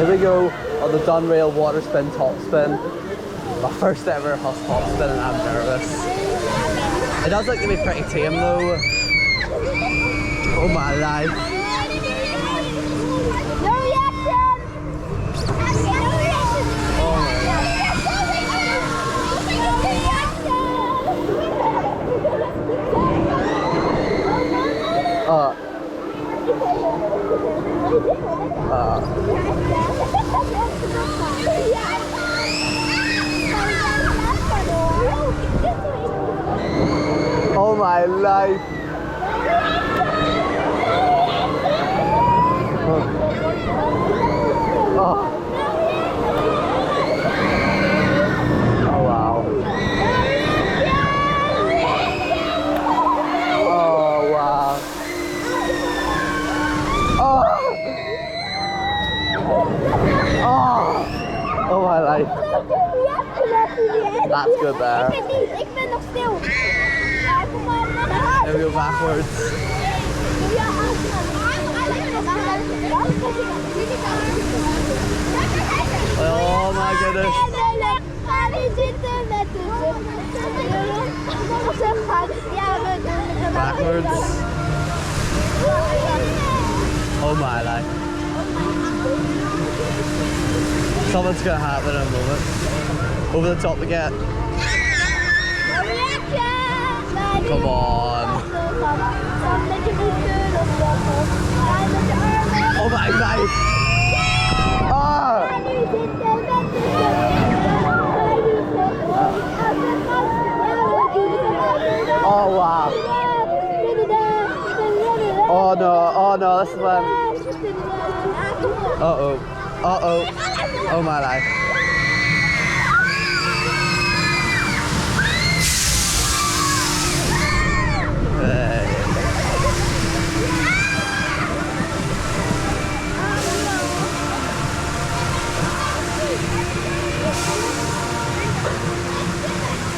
Here we go on the Duinrell Waterspin Top Spin. My first ever HUSS Top Spin and I'm nervous. It does look to be pretty tame though. Oh my life. No reaction! Oh my life. Oh my life. Oh. Oh wow. Oh wow. Oh. Oh. Oh my life. That's good there. Ik ben nog stil. There we go backwards. Oh my goodness. Backwards. Oh my life. Something's gonna happen in a moment. Over the top again. Come on. Oh my life. Ah. Oh wow. Oh no, this is when. Uh-oh. Uh-oh. Oh my life.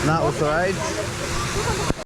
That was the ride.